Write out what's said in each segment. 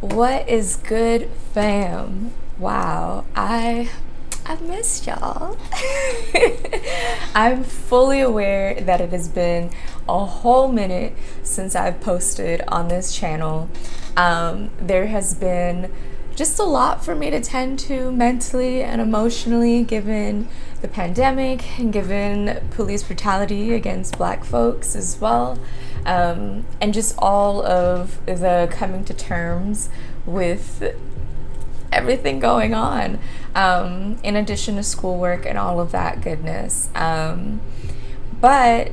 What is good, fam? Wow, I've missed y'all. I'm fully aware that it has been a whole minute since I've posted on this channel. There has been just a lot for me to tend to mentally and emotionally, given the pandemic and given police brutality against Black folks as well, and just all of the coming to terms with everything going on, in addition to schoolwork and all of that goodness. But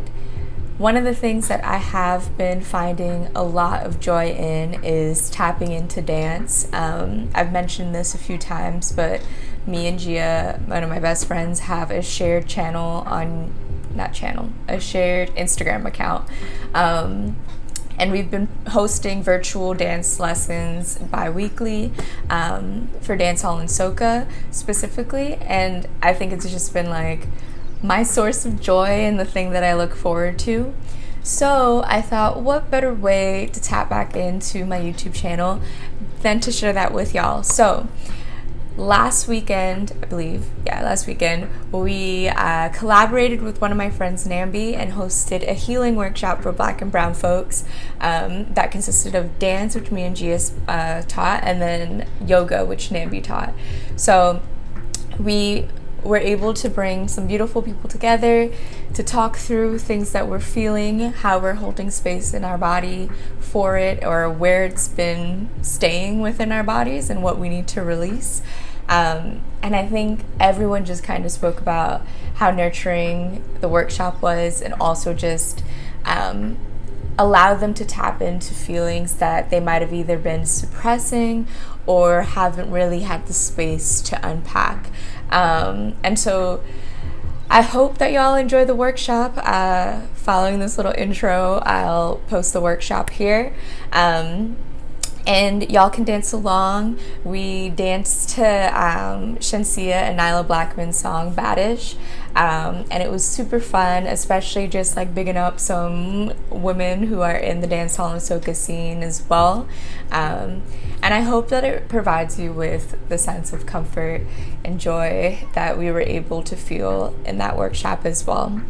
one of the things that I have been finding a lot of joy in is tapping into dance. I've mentioned this a few times, but me and Gia, one of my best friends, have a shared channel on, not channel, a shared Instagram account. And we've been hosting virtual dance lessons bi-weekly, for Dancehall and Soca specifically. And I think it's just been like my source of joy and the thing that I look forward to. So I thought, what better way to tap back into my YouTube channel than to share that with y'all. So last weekend, I believe, last weekend, we collaborated with one of my friends, Nambi, and hosted a healing workshop for Black and Brown folks that consisted of dance, which me and Gias taught, and then yoga, which Nambi taught. So we were able to bring some beautiful people together to talk through things that we're feeling, how we're holding space in our body for it, or where it's been staying within our bodies and what we need to release. And I think everyone just kind of spoke about how nurturing the workshop was, and also just allow them to tap into feelings that they might have either been suppressing or haven't really had the space to unpack. And so I hope that y'all enjoy the workshop. Following this little intro, I'll post the workshop here. And y'all can dance along. We danced to Shensia and Nyla Blackman's song Baddish. And it was super fun, especially just like bigging up some women who are in the dancehall and soca scene as well. And I hope that it provides you with the sense of comfort and joy that we were able to feel in that workshop as well.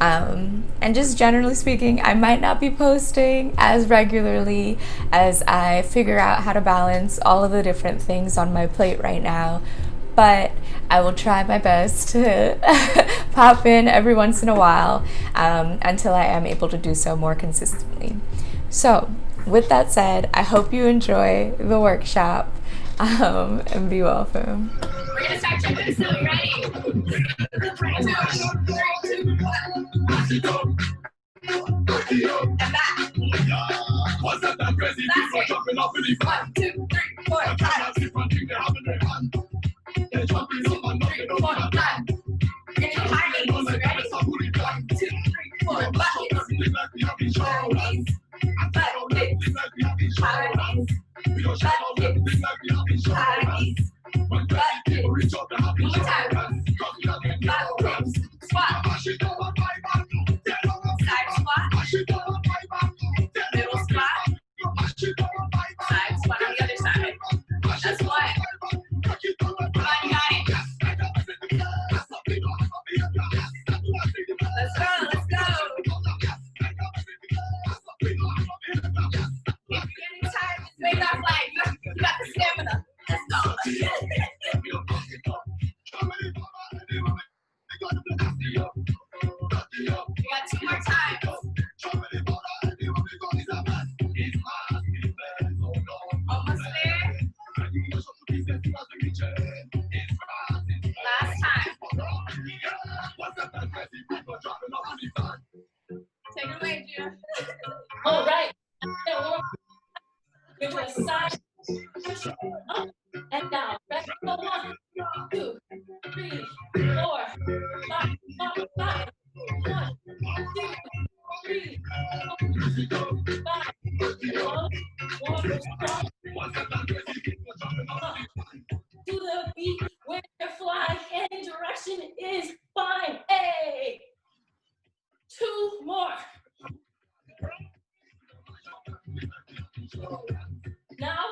And just generally speaking, I might not be posting as regularly as I figure out how to balance all of the different things on my plate right now, but I will try my best to pop in every once in a while, until I am able to do so more consistently. So with that said, I hope you enjoy the workshop, and be welcome. We're gonna start jumping, so you ready? 3, 2, 1. And back. What's that crazy people jumping up in the 1, 2, 3, 4, 5. They're jumping up and knocking over my time. You're gonna do high knees. Ready? 1, 2, 3, 4. Buckets. High knees. Buckets. High knees. Buckets. High knees. Buckets. One more time. Buckets. Squat. Side squat. Middle squat. Side squat on the other side. That's one. Come on, you got it. Let's go, let's go. If you're getting tired, just wave that flag. You got the stamina. Let's go. We got 2 more times. Almost there. Last time. Take it away, Gina. All right. Give it a side. Up and down. Ready? Go 1, 2, 3, 4, 5, 5. 1, 2, 3, 4, 5. One, stop. To the beat where fly and direction is fine. Hey. 2 more. Now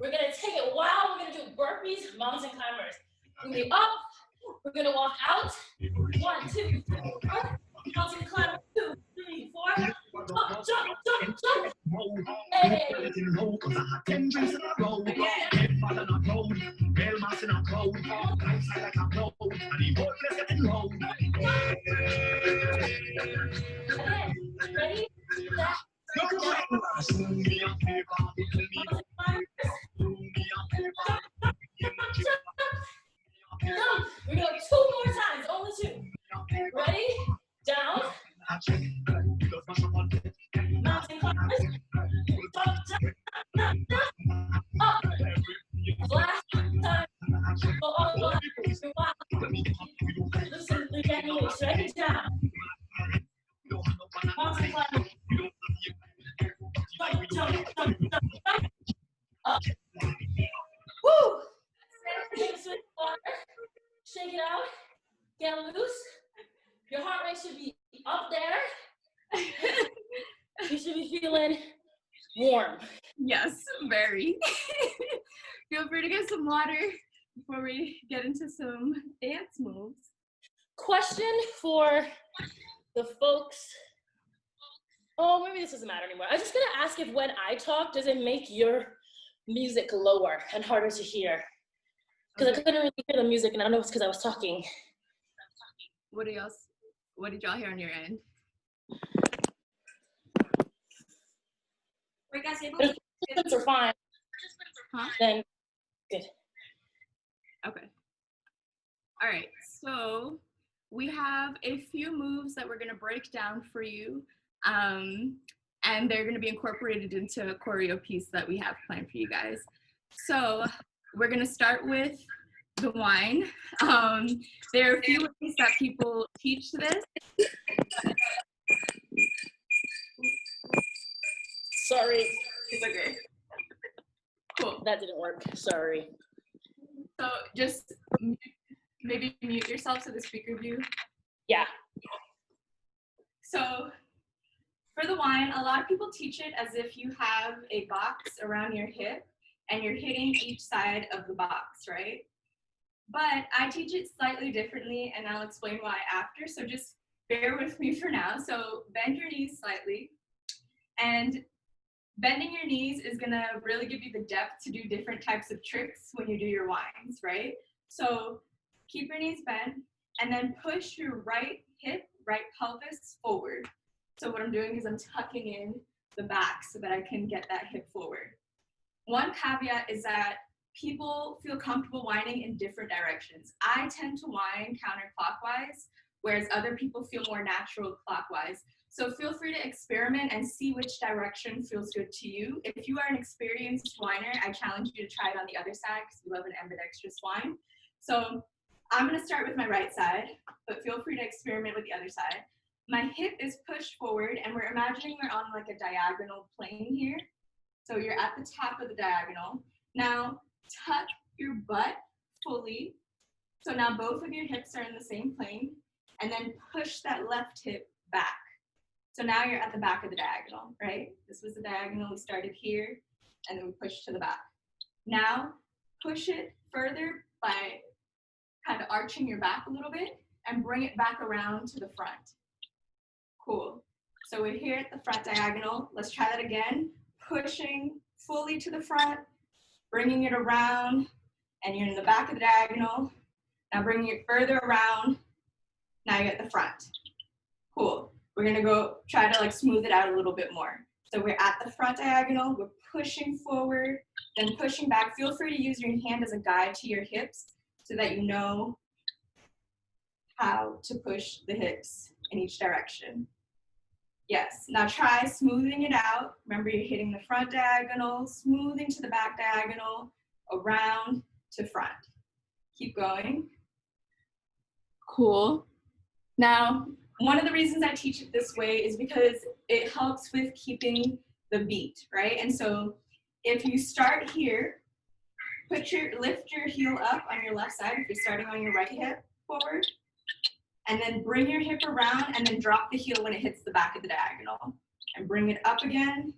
we're We're gonna take it wild. We're gonna do burpees, mountain climbers. We're gonna be up. We're gonna walk out. 1, 2, 3, 4. Mountain climber. 2, 3, 4. Jump, jump, jump, jump. Hey. Again, ready? Set, go. Mountain climbers. Jump, jump, jump, jump. We're gonna go 2 more times, only 2. Ready? Down. Mountain climbers. Jump, jump, jump, jump. Up. Last time. Go up, go up. You're wild. Listen, the animals. Ready? Down. Mountain climbers. Jump, jump, jump, jump, jump. Up. Woo! Take a swig of water. Shake it out. Get loose. Your heart rate should be up there. You should be feeling warm. Yes, very. Feel free to get some water before we get into some dance moves. Question for the folks. Oh, maybe this doesn't matter anymore. I was just gonna ask if when I talk, does it make your music lower and harder to hear? Because I couldn't really hear the music, and I don't know if it's because I was talking. What did y'all hear on your end? If participants are fine, Huh? then good. Okay. All right, so we have a few moves that we're gonna break down for you, and they're gonna be incorporated into a choreo piece that we have planned for you guys. So we're gonna start with the wine. There are a few ways that people teach this. Sorry, It's okay. Cool. that didn't work. Sorry. So just maybe mute yourself to the speaker view. Yeah. So for the wine, a lot of people teach it as if you have a box around your hip and you're hitting each side of the box, right? But I teach it slightly differently, and I'll explain why after, so just bear with me for now. So bend your knees slightly, and bending your knees is gonna really give you the depth to do different types of tricks when you do your wines, right? So keep your knees bent, and then push your right hip, right pelvis forward. So what I'm doing is I'm tucking in the back so that I can get that hip forward. One caveat is that people feel comfortable whining in different directions. I tend to whine counterclockwise, whereas other people feel more natural clockwise. So feel free to experiment and see which direction feels good to you. If you are an experienced whiner, I challenge you to try it on the other side because we love an ambidextrous whine. So I'm gonna start with my right side, but feel free to experiment with the other side. My hip is pushed forward, and we're imagining we're on like a diagonal plane here. So you're at the top of the diagonal. Now, tuck your butt fully. So now both of your hips are in the same plane, and then push that left hip back. So now you're at the back of the diagonal, right? This was the diagonal, we started here, and then we pushed to the back. Now, push it further by kind of arching your back a little bit, and bring it back around to the front. Cool. So we're here at the front diagonal. Let's try that again. Pushing fully to the front, bringing it around, and you're in the back of the diagonal. Now bringing it further around, now you're at the front. Cool. We're gonna go try to like smooth it out a little bit more. So we're at the front diagonal, we're pushing forward, then pushing back. Feel free to use your hand as a guide to your hips so that you know how to push the hips in each direction. Yes, now try smoothing it out. Remember, you're hitting the front diagonal, smoothing to the back diagonal, around to front. Keep going. Cool. Now, one of the reasons I teach it this way is because it helps with keeping the beat, right? And so if you start here, lift your heel up on your left side if you're starting on your right hip forward, and then bring your hip around and then drop the heel when it hits the back of the diagonal. And bring it up again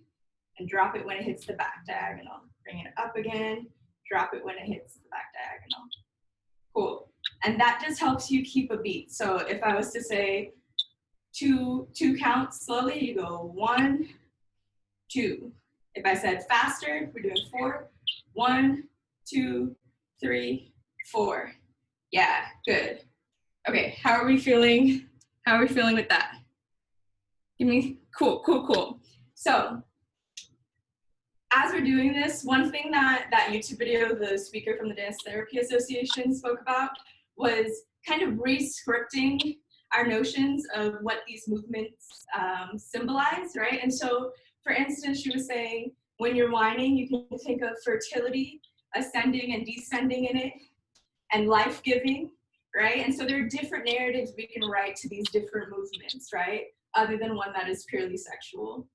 and drop it when it hits the back diagonal, bring it up again, drop it when it hits the back diagonal. Cool. And that just helps you keep a beat. So if I was to say two counts slowly, you go 1, 2. If I said faster, we're doing 4. 1, 2, 3, 4. Yeah, good. Okay, how are we feeling? How are we feeling with that? Give me, cool. So, as we're doing this, one thing that YouTube video, the speaker from the Dance Therapy Association spoke about was kind of re-scripting our notions of what these movements symbolize, right? And so, for instance, she was saying, when you're whining, you can think of fertility, ascending and descending in it, and life-giving, right? And so there are different narratives we can write to these different movements, right? Other than one that is purely sexual,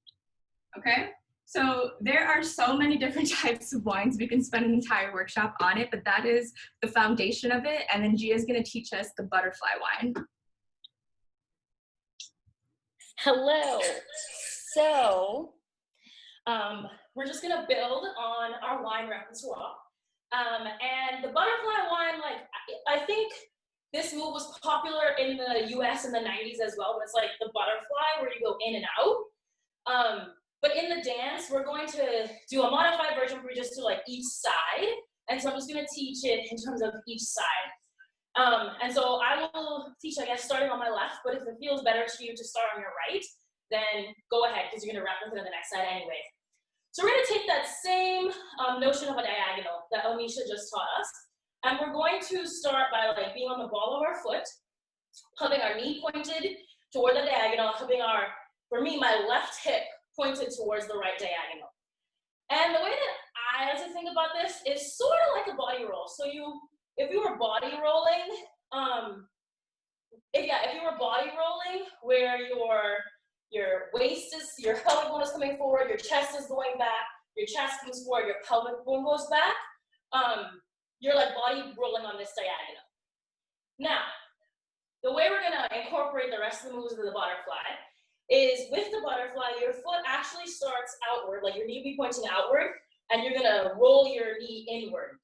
okay? So there are so many different types of wines. We can spend an entire workshop on it, but that is the foundation of it. And then Gia is gonna teach us the butterfly wine. Hello. So we're just gonna build on our wine repertoire. And the butterfly wine, like, I think this move was popular in the US in the 90s as well, but it's like the butterfly where you go in and out. But in the dance, we're going to do a modified version where we just do like each side. And so I'm just gonna teach it in terms of each side. And so I will teach, I guess, starting on my left, but if it feels better to you to start on your right, then go ahead, because you're gonna wrap with it on the next side anyway. So we're gonna take that same notion of a diagonal that Onisha just taught us, and we're going to start by like being on the ball of our foot, having our knee pointed toward the diagonal, having our, for me, my left hip pointed towards the right diagonal. And the way that I like to think about this is sort of like a body roll. So if you were body rolling, if you were body rolling where your waist is, your pelvic bone is coming forward, your chest is going back, your chest comes forward, your pelvic bone goes back, you're like body rolling on this diagonal. Now, the way we're gonna incorporate the rest of the moves of the butterfly is with the butterfly, your foot actually starts outward, like your knee will be pointing outward, and you're gonna roll your knee inward.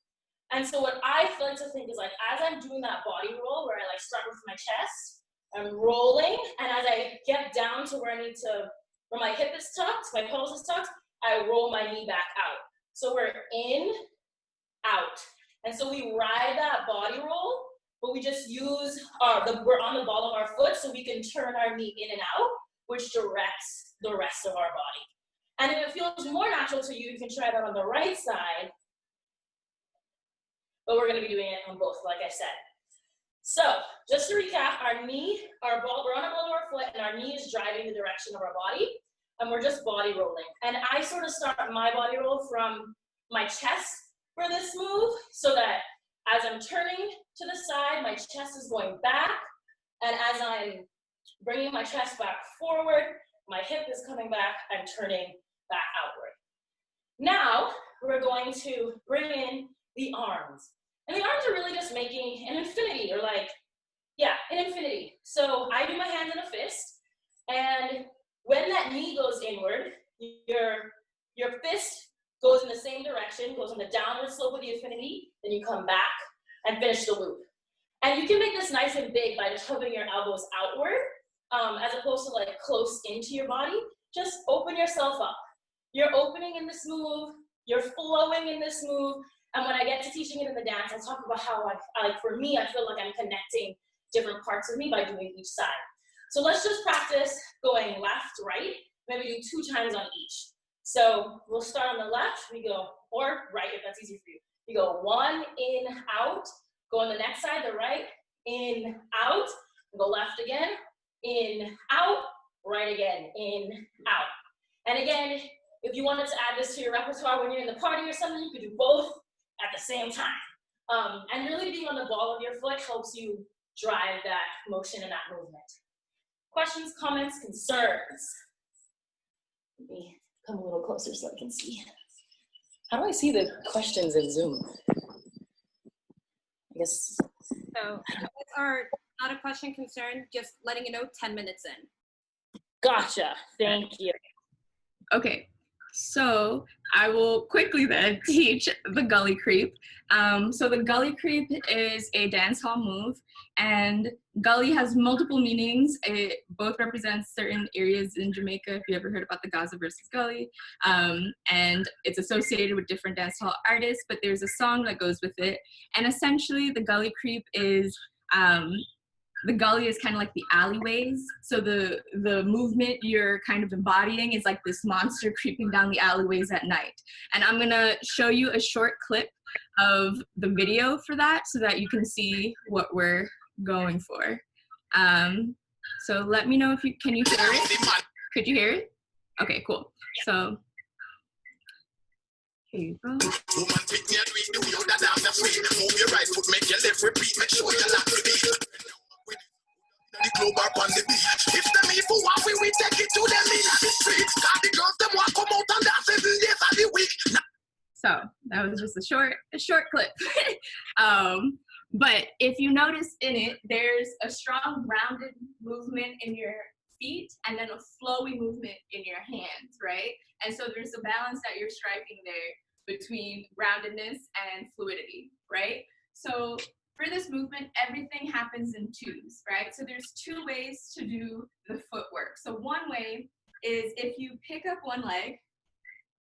And so what I like to think is like, as I'm doing that body roll where I like start with my chest, I'm rolling, and as I get down to where where my hip is tucked, my pelvis is tucked, I roll my knee back out. So we're in, out. And so we ride that body roll, but we just use we're on the ball of our foot so we can turn our knee in and out, which directs the rest of our body. And if it feels more natural to you, you can try that on the right side, but we're gonna be doing it on both, like I said. So just to recap, we're on the ball of our foot, and our knee is driving the direction of our body, and we're just body rolling. And I sort of start my body roll from my chest for this move, so that as I'm turning to the side, my chest is going back, and as I'm bringing my chest back forward, my hip is coming back, I'm turning back outward. Now, we're going to bring in the arms. And the arms are really just making an infinity, or like, yeah, an infinity. So I do my hands in a fist, and when that knee goes inward, your fist goes in the same direction, goes on the downward slope of the infinity, then you come back and finish the loop. And you can make this nice and big by just hovering your elbows outward, as opposed to like close into your body. Just open yourself up. You're opening in this move, you're flowing in this move, and when I get to teaching it in the dance, I'll talk about how for me, I feel like I'm connecting different parts of me by doing each side. So let's just practice going left, right, maybe do 2 times on each. So we'll start on the left, we go, or right if that's easy for you. You go 1, in, out, go on the next side, the right, in, out, go left again, in, out, right again, in, out. And again, if you wanted to add this to your repertoire when you're in the party or something, you could do both at the same time. And really being on the ball of your foot helps you drive that motion and that movement. Questions, comments, concerns? Let me come a little closer so I can see. How do I see the questions in Zoom? I guess. So those are not a question, concern, just letting you know 10 minutes in. Gotcha, thank you. Okay, So I will quickly then teach the gully creep. So the gully creep is a dance hall move, and gully has multiple meanings. It both represents certain areas in Jamaica, if you ever heard about the Gaza versus Gully, and it's associated with different dance hall artists, but there's a song that goes with it. And essentially the gully creep is the gully is kind of like the alleyways. So the movement you're kind of embodying is like this monster creeping down the alleyways at night. And I'm gonna show you a short clip of the video for that so that you can see what we're going for. So let me know if can you hear it? Could you hear it? Okay, cool. So here you go. Woman, take me and read the wheel that I'm the free. Move your right foot, make your left repeat, make sure you lock the beat. The club up on the beach. If them evil want we take it to them in the street. Cause the girls them want come out and dance 7 days of the week. So that was just a short clip. But if you notice in it, there's a strong rounded movement in your feet and then a flowy movement in your hands, right? And so there's a balance that you're striking there between roundedness and fluidity, right? So for this movement, everything happens in twos, right? So there's 2 ways to do the footwork. So one way is if you pick up one leg,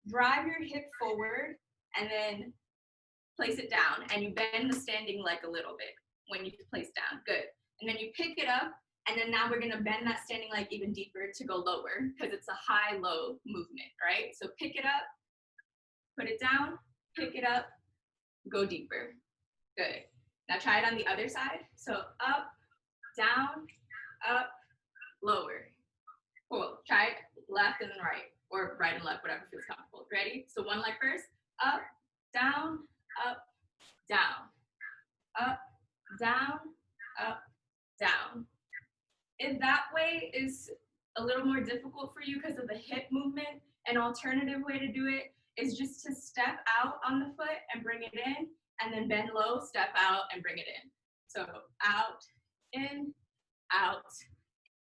drive your hip forward, and then place it down, and you bend the standing leg a little bit when you place down. Good. And then you pick it up, and then now we're gonna bend that standing leg even deeper to go lower because it's a high-low movement, right? So pick it up, put it down, pick it up, go deeper. Good. Now try it on the other side. So up, down, up, lower. Cool. Try it left and then right, or right and left, whatever feels comfortable. Ready? So one leg first. Up, down, up, down, up, down, up, down. If that way is a little more difficult for you because of the hip movement, an alternative way to do it is just to step out on the foot and bring it in, and then bend low, step out, and bring it in. So out, in,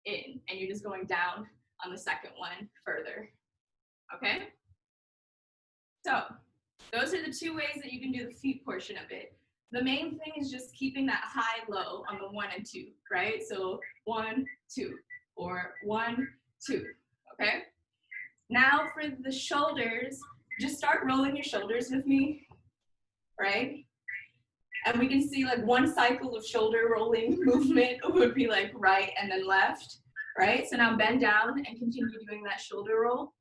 and you're just going down on the second one further, okay? So those are the 2 ways that you can do the feet portion of it. The main thing is just keeping that high-low on the 1 and 2, right? So 1, 2, or 1, 2, okay? Now for the shoulders, just start rolling your shoulders with me, right? And we can see like one cycle of shoulder rolling movement would be like right and then left, right? So now bend down and continue doing that shoulder roll.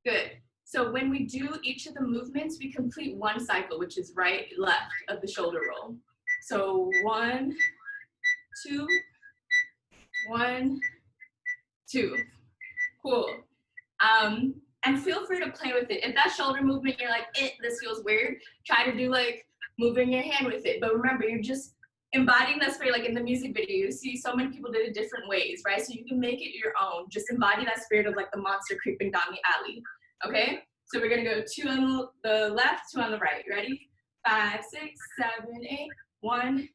Good. So when we do each of the movements, we complete one cycle, which is right, left of the shoulder roll. So 1, 2, 1, 2. Cool. And feel free to play with it. If that shoulder movement, you're like, this feels weird, try to do like moving your hand with it. But remember, you're just embodying that spirit. Like in the music video, you see so many people did it different ways, right? So you can make it your own. Just embody that spirit of like the monster creeping down the alley, okay? So we're gonna go 2 on the left, 2 on the right. Ready? 5, 6, 7, 8. 1,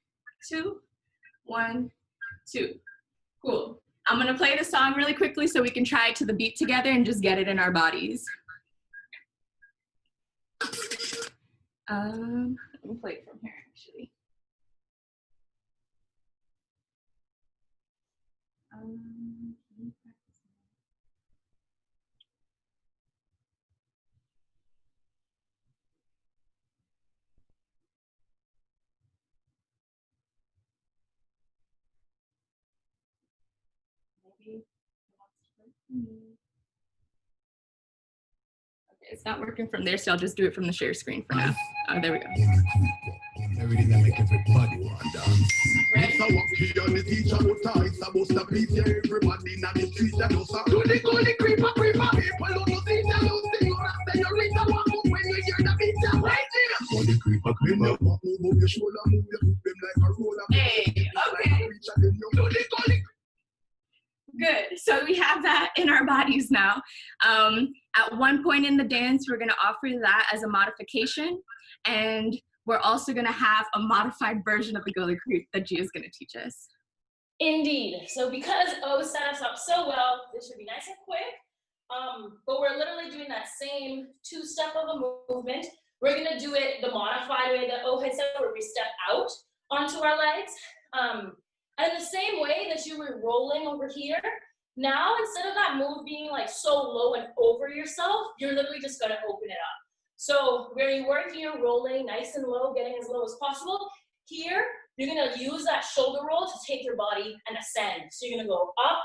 2, 1, 2. Cool. I'm gonna play the song really quickly so we can try it to the beat together and just get it in our bodies. Let me play it from here, actually. Maybe okay, it's not working from there, so I'll just do it from the share screen for now. Oh, there we go. Everything that make everybody want to dance. Ready? Hey, okay. Good. So we have that in our bodies now. At one point in the dance, we're going to offer that as a modification, and we're also going to have a modified version of the gully creep that Gia is going to teach us. Indeed. So because O set us up so well, this should be nice and quick. But we're literally doing that same two-step of a movement. We're gonna do it the modified way that O had said, where we step out onto our legs. And in the same way that you were rolling over here, now instead of that move being like so low and over yourself, you're literally just gonna open it up. So where you were here, rolling nice and low, getting as low as possible, here, you're gonna use that shoulder roll to take your body and ascend. So you're gonna go up,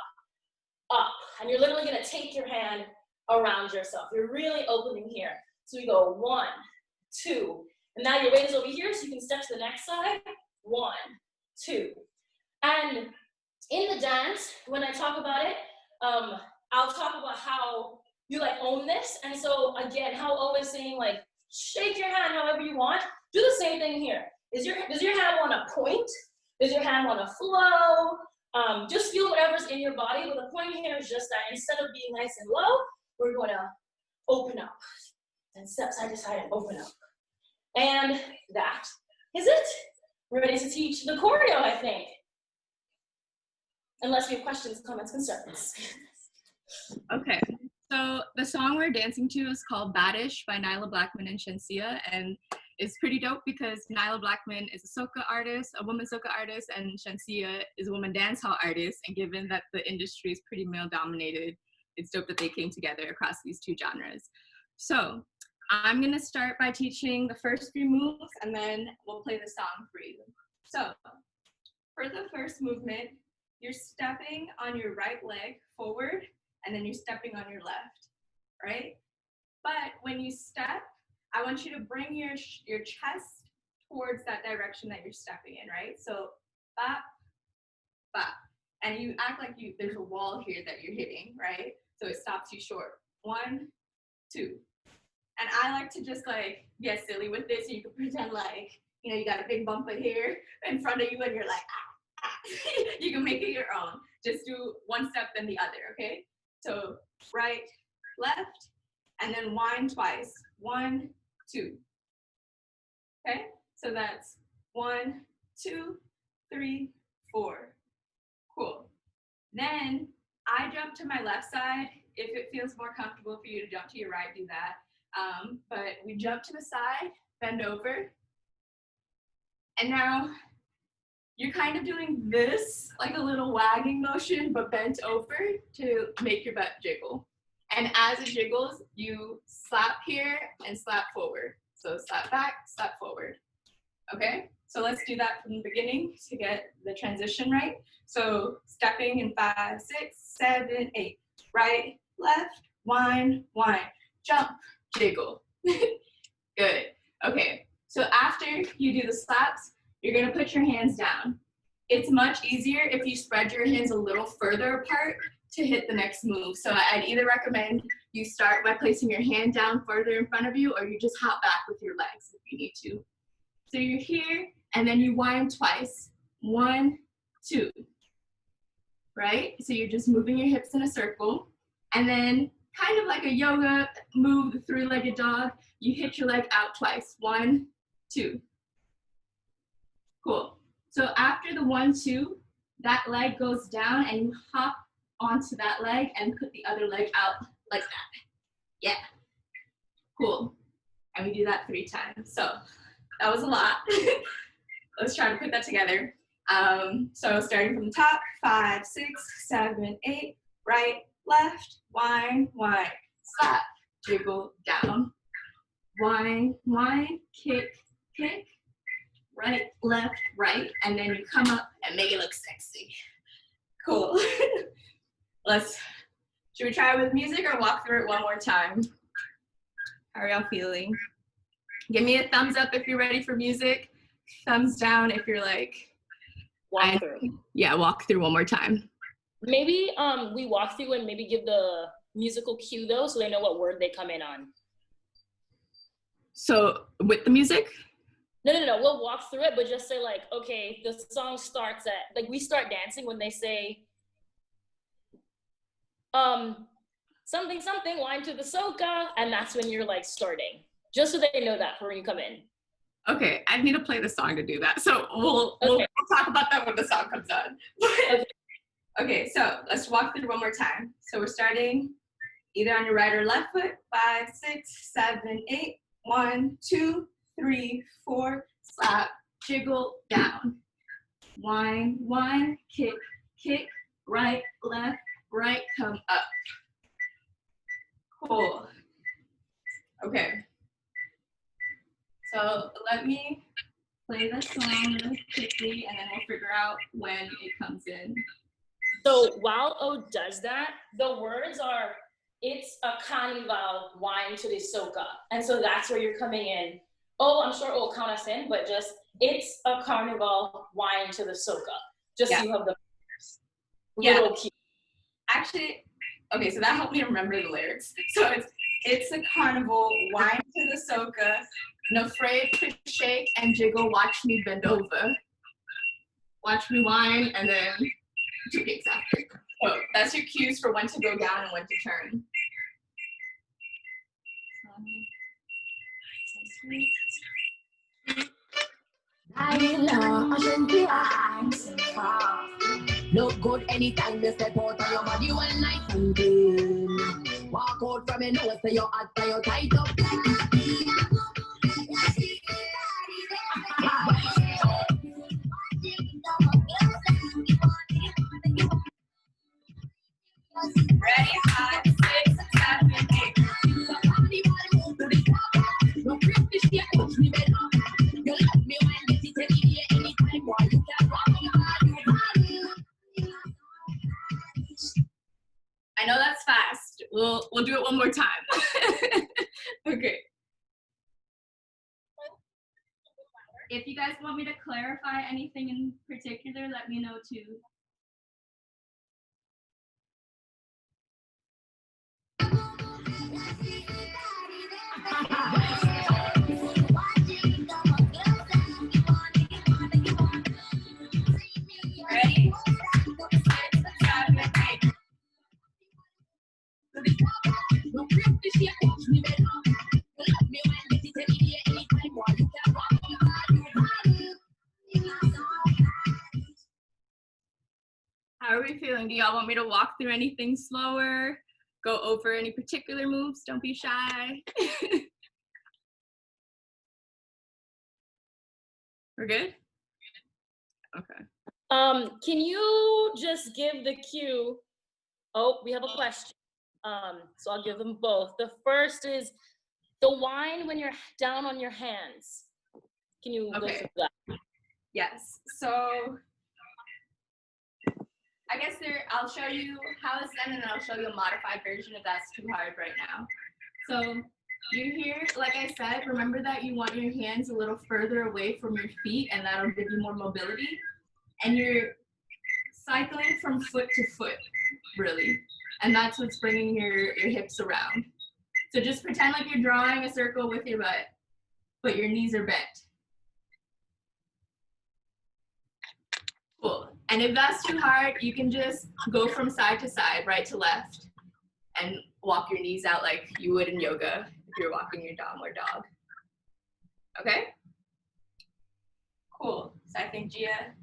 up, and you're literally gonna take your hand around yourself. You're really opening here. So we go 1, 2, and now your weight is over here, so you can step to the next side. 1, 2. And in the dance, when I talk about it, I'll talk about how you like own this. And so again, how O is saying, like, shake your hand however you want. Do the same thing here. Does your hand want to point? Does your hand want to flow? Just feel whatever's in your body. But the point here is just that instead of being nice and low, we're going to open up and step side to side and open up. And that is it. We're ready to teach the choreo, I think. Unless you have questions, comments, concerns. Okay, so the song we're dancing to is called Baddish by Nyla Blackman and Shensia, and it's pretty dope because Nyla Blackman is a soca artist, a woman soca artist, and Shensia is a woman dancehall artist, and given that the industry is pretty male dominated, it's dope that they came together across these two genres. So I'm gonna start by teaching the first 3 moves, and then we'll play the song for you. So for the first movement, you're stepping on your right leg forward, and then you're stepping on your left, right? But when you step, I want you to bring your chest towards that direction that you're stepping in, right? So, bop, bop. And you act like there's a wall here that you're hitting, right? So it stops you short. 1, 2. And I like to just like get silly with this, so you can pretend like, you know, you got a big bump of hair in front of you and you're like, ah. You can make it your own. Just do one step then the other, okay? So right, left, and then wind twice. 1, 2. Okay? So that's 1, 2, 3, 4. Cool. Then I jump to my left side. If it feels more comfortable for you to jump to your right, do that. But we jump to the side, bend over. And now you're kind of doing this, like a little wagging motion, but bent over to make your butt jiggle. And as it jiggles, you slap here and slap forward. So slap back, slap forward. Okay? So let's do that from the beginning to get the transition right. So stepping in 5, 6, 7, 8. Right, left, wind, wind. Jump, jiggle. Good. Okay. So after you do the slaps, you're gonna put your hands down. It's much easier if you spread your hands a little further apart to hit the next move. So I'd either recommend you start by placing your hand down further in front of you, or you just hop back with your legs if you need to. So you're here, and then you wind twice. 1, 2. Right? So you're just moving your hips in a circle, and then kind of like a yoga move, the 3-legged dog, you hit your leg out twice. 1, 2. Cool. So after the 1, 2, that leg goes down and you hop onto that leg and put the other leg out like that. Yeah. Cool. And we do that 3 times. So that was a lot. Let's try to put that together. So starting from the top, 5, 6, 7, 8, right, left, wind, wind, slap, jiggle, down, wind, wind, kick, kick, right, left, right, and then you come up and make it look sexy. Cool. Should we try it with music or walk through it one more time? How are y'all feeling? Give me a thumbs up if you're ready for music. Thumbs down if you're like, Walk through. Yeah, walk through one more time. Maybe we walk through and maybe give the musical cue though, so they know what word they come in on. So with the music? No. We'll walk through it, but just say like, okay, the song starts at, like we start dancing when they say, something, something, line to the soca, and that's when you're like starting. Just so they know that for when you come in. Okay, I need to play the song to do that. So we'll talk about that when the song comes on. Okay, so let's walk through one more time. So we're starting either on your right or left foot. 5, 6, 7, 8. 1, 2, 3, 4. Slap, jiggle, down. Wind, wind, kick, kick, right, left, right, come up. Cool. Okay. So let me play the song really quickly and then we'll figure out when it comes in. So while O does that, the words are, it's a carnival wine to the soca. And so that's where you're coming in. Oh, I'm sure it will count us in, but just, it's a carnival wine to the soca. Just so you have the little key. Actually, okay, so that helped me remember the lyrics. So it's a carnival, wine to the soca, no afraid to shake and jiggle, watch me bend over. Watch me whine, and then 2 kicks after. So that's your cues for when to go down and when to turn. Look good anytime you step out of your body one night and then walk out from your nose to your heart to your tight up. Ready? 5, 6, 7, 8. I know that's fast. We'll do it one more time. Okay. If you guys want me to clarify anything in particular, let me know too. Ready? 6, 7, 8. How are we feeling? Do y'all want me to walk through anything slower? Go over any particular moves? Don't be shy. We're good? Okay. Can you just give the cue? Oh, we have a question. So I'll give them both. The first is the wine when you're down on your hands. Can you go through that? Yes. So I guess I'll show you how it's done and then I'll show you a modified version if that's too hard right now. So you're here, like I said, remember that you want your hands a little further away from your feet and that'll give you more mobility. And you're cycling from foot to foot, really. And that's what's bringing your hips around. So just pretend like you're drawing a circle with your butt, but your knees are bent. Cool. And if that's too hard, you can just go from side to side, right to left, and walk your knees out like you would in yoga if you're walking your downward dog. Okay? Cool. So I think Gia.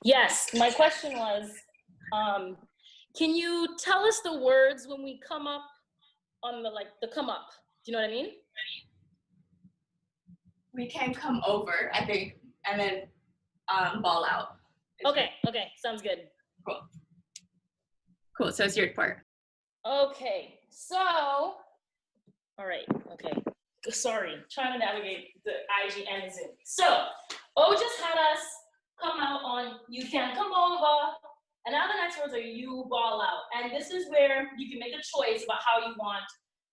Yes, my question was, can you tell us the words when we come up on the come up? Do you know what I mean? We can come over, I think, and then ball out. Okay, sounds good. Cool. Cool, so it's your part. Okay, so, all right, okay. Sorry, trying to navigate the IGN is in. So, O just had us come out on you can come over, and now the next words are you ball out. And this is where you can make a choice about how you want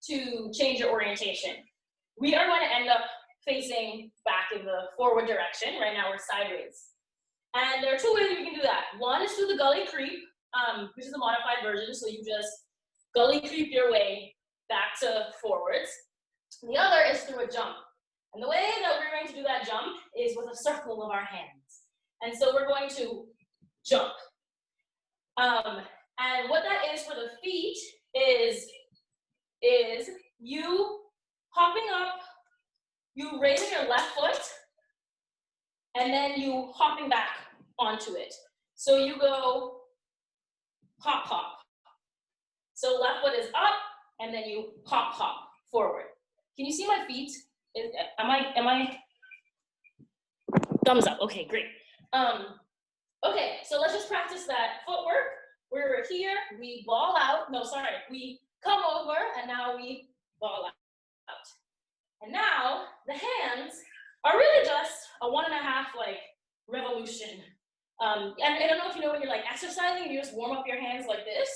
to change your orientation. We are going to end up facing back in the forward direction. Right now we're sideways. And there are 2 ways we can do that. One is through the gully creep, which is a modified version. So you just gully creep your way back to forwards. The other is through a jump. And the way that we're going to do that jump is with a circle of our hands. And so we're going to jump. And what that is for the feet is you hopping up, you raising your left foot, and then you hopping back onto it. So you go hop, hop. So left foot is up, and then you hop, hop forward. Can you see my feet? Am I? Thumbs up. Okay, great. Okay, so let's just practice that footwork. We're here, we ball out. No, sorry, we come over, and now we ball out. And now the hands are really just a 1.5 like revolution. And I don't know if you know when you're like exercising, you just warm up your hands like this.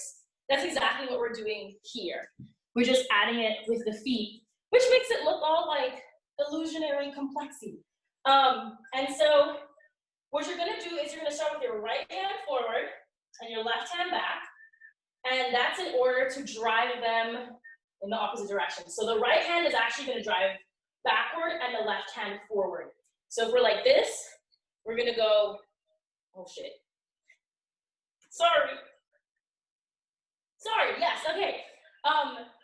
That's exactly what we're doing here. We're just adding it with the feet, which makes it look all like illusionary complexity. And so what you're gonna do is you're gonna start with your right hand forward and your left hand back. And that's in order to drive them in the opposite direction. So the right hand is actually gonna drive backward and the left hand forward. So if we're like this, we're gonna go, oh shit. Sorry, yes, okay.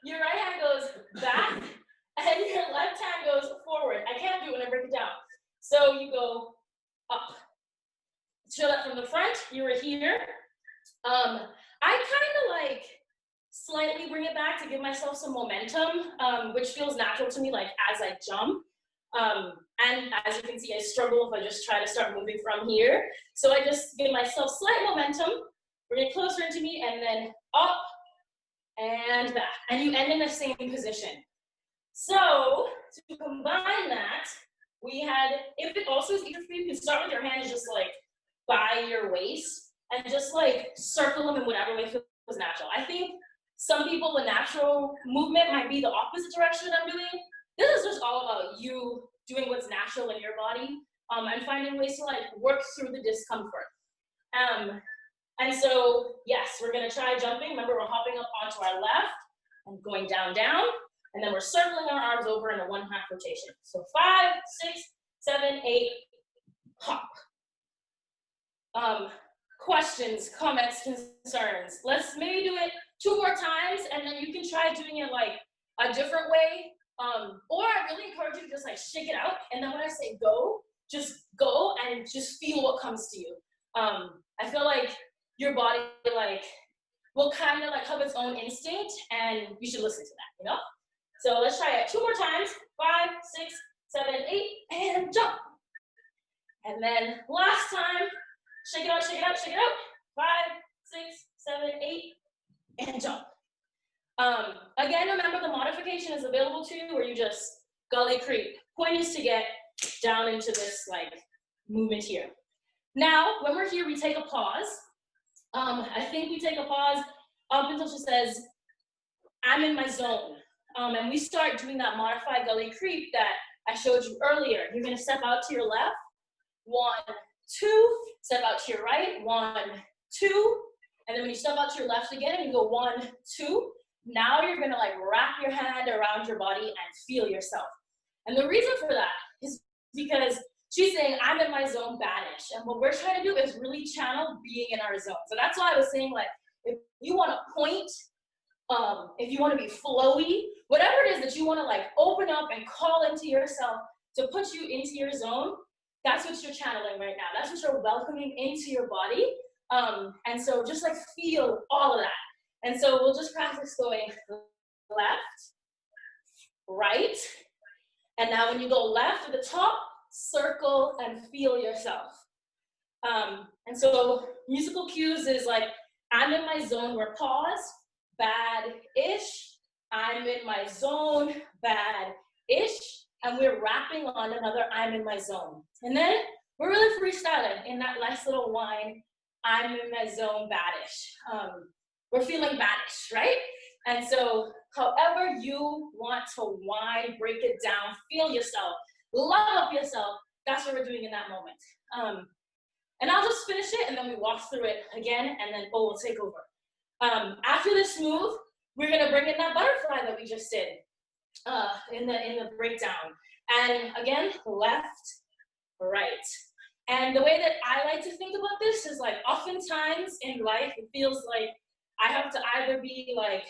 Your right hand goes back and your left hand goes forward. I can't do it when I break it down. So you go up. Show that from the front, you were here. I kind of like slightly bring it back to give myself some momentum, which feels natural to me, like as I jump. And as you can see, I struggle if I just try to start moving from here. So I just give myself slight momentum, bring it closer into me, and then up and back. And you end in the same position. So to combine that, we had, if it also is easier for you, you can start with your hands just like by your waist and just like circle them in whatever way feels natural. I think some people, the natural movement might be the opposite direction that I'm doing. This is just all about you doing what's natural in your body and finding ways to like work through the discomfort. And so, yes, we're gonna try jumping. Remember, we're hopping up onto our left and going down, down, and then we're circling our arms over in a 1/2 rotation. So 5, 6, 7, 8, hop. Questions, comments, concerns. Let's maybe do it 2 more times, and then you can try doing it like a different way. Or I really encourage you to just like shake it out, and then when I say go, just go and just feel what comes to you. I feel like your body like will kind of like have its own instinct, and you should listen to that, you know? So let's try it 2 more times. 5, 6, 7, 8, and jump. And then last time, shake it out, shake it out, shake it out. 5, 6, 7, 8, and jump. Again, remember the modification is available to you where you just gully creep. Point is to get down into this like movement here. Now, when we're here, we take a pause. I think we take a pause up until she says, I'm in my zone. And we start doing that modified gully creep that I showed you earlier. You're gonna step out to your left, 1, 2, step out to your right, 1, 2, and then when you step out to your left again, you go 1, 2. Now you're gonna like wrap your hand around your body and feel yourself. And the reason for that is because she's saying, I'm in my zone, badish. And what we're trying to do is really channel being in our zone. So that's why I was saying, like, if you wanna point, if you wanna be flowy, whatever it is that you wanna like open up and call into yourself to put you into your zone, that's what you're channeling right now. That's what you're welcoming into your body. And so just like feel all of that. And so we'll just practice going left, right, and now when you go left to the top, circle and feel yourself. And so musical cues is like, I'm in my zone, we're pause, bad-ish, I'm in my zone, bad-ish, and we're wrapping on another I'm in my zone. And then we're really freestyling in that nice little whine, I'm in my zone, badish. We're feeling badish, right? And so however you want to whine, break it down, feel yourself, love up yourself, that's what we're doing in that moment. And I'll just finish it and then we walk through it again and then O will take over. After this move, we're gonna bring in that butterfly that we just did in the breakdown. And again, left, right. And the way that I like to think about this is like oftentimes in life, it feels like I have to either be like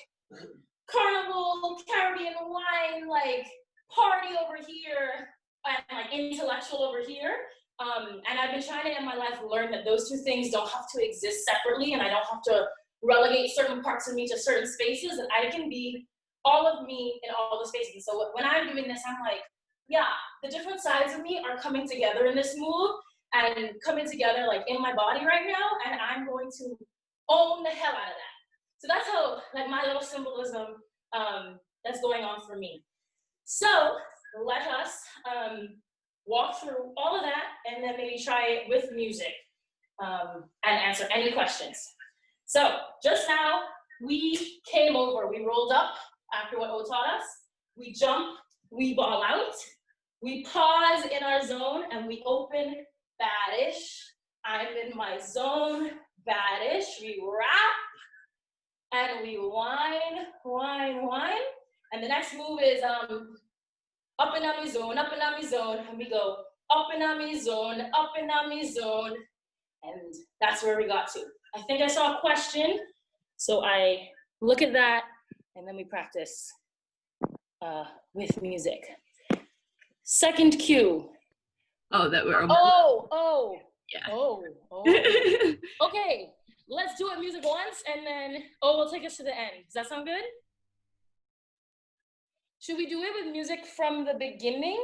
carnival, Caribbean wine, like party over here, and like intellectual over here. And I've been trying to in my life learn that those two things don't have to exist separately, and I don't have to relegate certain parts of me to certain spaces, and I can be all of me in all the spaces. So when I'm doing this, I'm like, yeah, the different sides of me are coming together in this move and coming together like in my body right now, and I'm going to own the hell out of that. So that's how, like, my little symbolism that's going on for me. So let us walk through all of that and then maybe try it with music and answer any questions. So just now, we came over, we rolled up after what O taught us, we jump, we ball out, we pause in our zone, and we open baddish. I'm in my zone, baddish. We rap, and we whine, whine, whine. And the next move is up and down my zone, up and down my zone, and we go up and down my zone, up and down my zone, and that's where we got to. I think I saw a question, so I look at that, and then we practice with music. Second cue. Oh, that we're. Okay, let's do it music once, and then we'll take us to the end. Does that sound good? Should we do it with music from the beginning?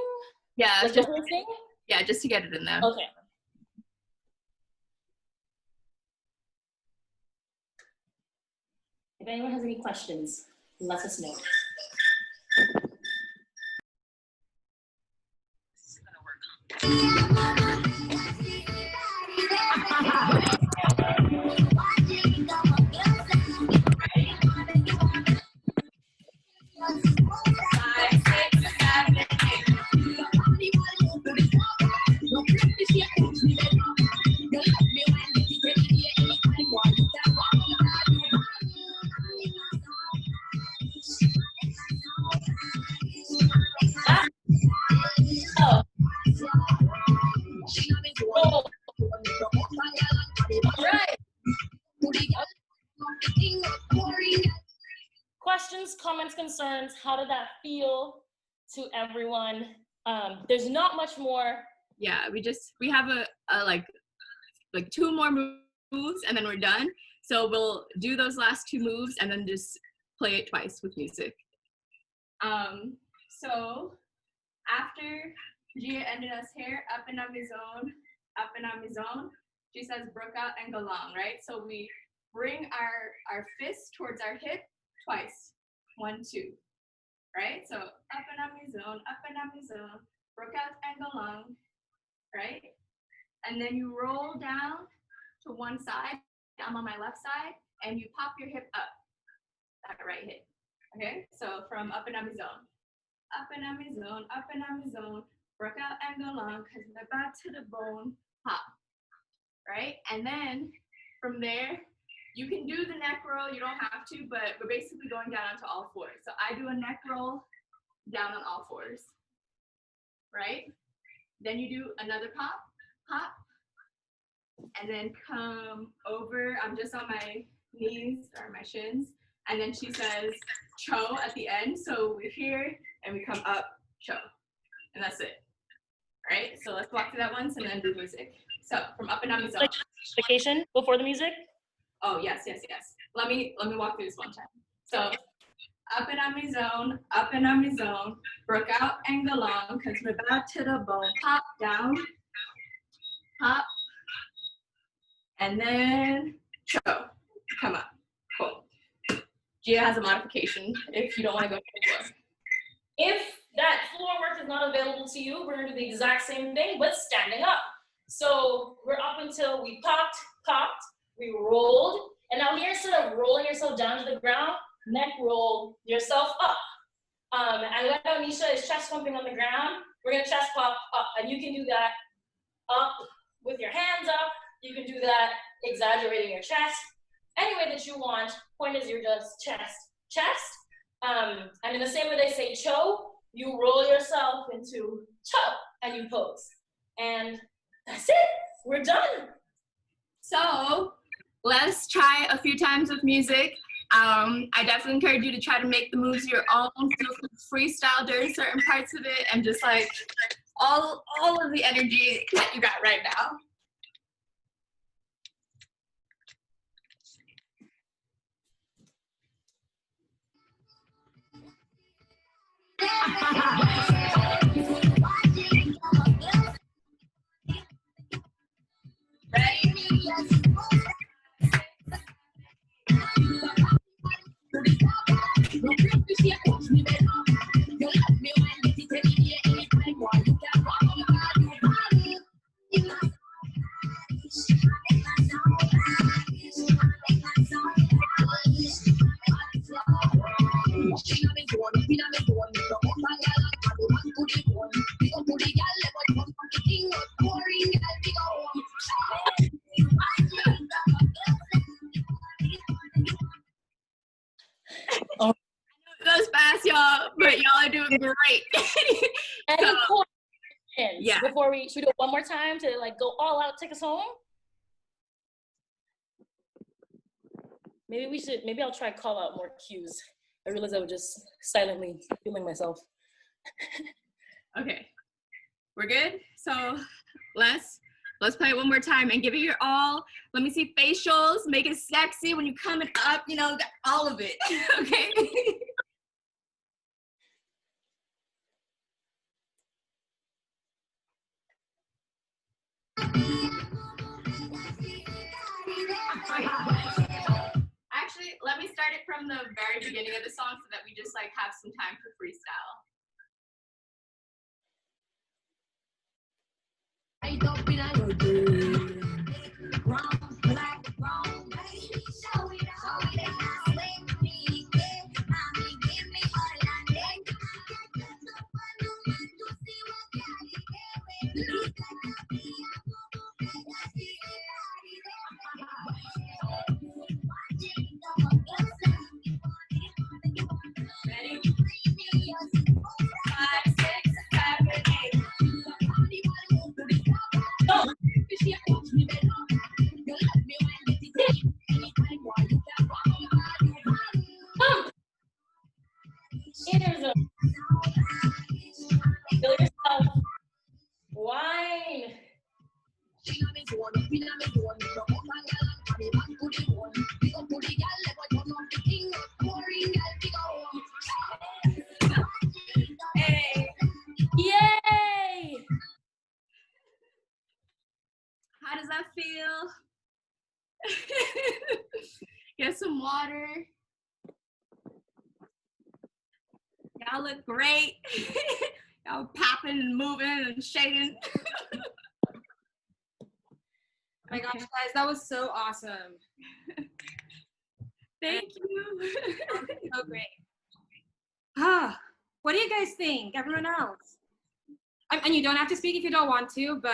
Yeah, like just, the whole thing? yeah, just to get it in there. Okay. If anyone has any questions, let us know. Questions, comments, concerns, how did that feel to everyone? There's not much more. Yeah, we have a like 2 more moves and then we're done. So we'll do those last 2 moves and then just play it twice with music. So after Gia ended us here, up and down my zone, up and down my zone, she says brook out and go long, right? So we bring our fist towards our hip twice. 1, 2, right? So up and down my zone, up and down my zone, brook out and go long, right? And then you roll down to one side. I'm on my left side, and you pop your hip up, that right hip. Okay, so from up and down my zone, up and down my zone, up and down my zone, brook out and go long, because my back to the bone, pop, right? And then from there, you can do the neck roll, you don't have to, but we're basically going down onto all 4s. So I do a neck roll down on all 4s, right? Then you do another pop, pop, and then come over. I'm just on my knees or my shins. And then she says cho at the end. So we're here and we come up, cho. And that's it. All right, so let's walk through that once and then do music. So from up and down the zone. Vacation before the music? Oh, yes. Let me walk through this one time. So up and down my zone, up and down my zone, brook out and go long, because we're back to the bone. Pop down, pop, and then cho, come up. Cool. Gia has a modification if you don't want to go to the floor. If that floor work is not available to you, we're gonna do the exact same thing, but standing up. So we're up until we popped, we rolled, and now here, instead of rolling yourself down to the ground, neck roll yourself up. And when Anisha is chest pumping on the ground, we're gonna chest pump up, and you can do that up with your hands up. You can do that exaggerating your chest, any way that you want. Point is, you're just chest. And in the same way they say cho, you roll yourself into cho, and you pose. And that's it, we're done. So let's try a few times with music. I definitely encourage you to try to make the moves your own, feel freestyle during certain parts of it, and just like all of the energy that you got right now. She not me zone, we not me zone. The hot man gal and the man to the bone. We go to the gal, let us come from the king. Boring gal, we go home. Those fast, y'all, but y'all are doing great. Any questions Yeah. before should we do it one more time to like go all out, take us home? Maybe I'll try call out more cues. I realized I was just silently feeling myself. Okay, we're good. So let's play it one more time and give it your all. Let me see facials. Make it sexy when you're coming up. You know, all of it. Okay. Actually, let me start it from the very beginning of the song so that we just like have some time for freestyle. Right up in your day. Brown, black, brown, baby, show it out. Show it out. With me, yeah. Mommy, give me all I need. Ready? 5, 6, 7, 8. Ears up. Feel yourself. Wine. She not me zone, we not me zone. The hot man gal and the man to the bone. We go to the gal, let us come from the king. Boring gal, we go home. Hey. Yay! How does that feel? Get some water. Y'all look great. Y'all popping and moving and shaking. Oh my gosh, guys, that was so awesome. Thank you. So great. Ah, what do you guys think? Everyone else? And you don't have to speak if you don't want to, but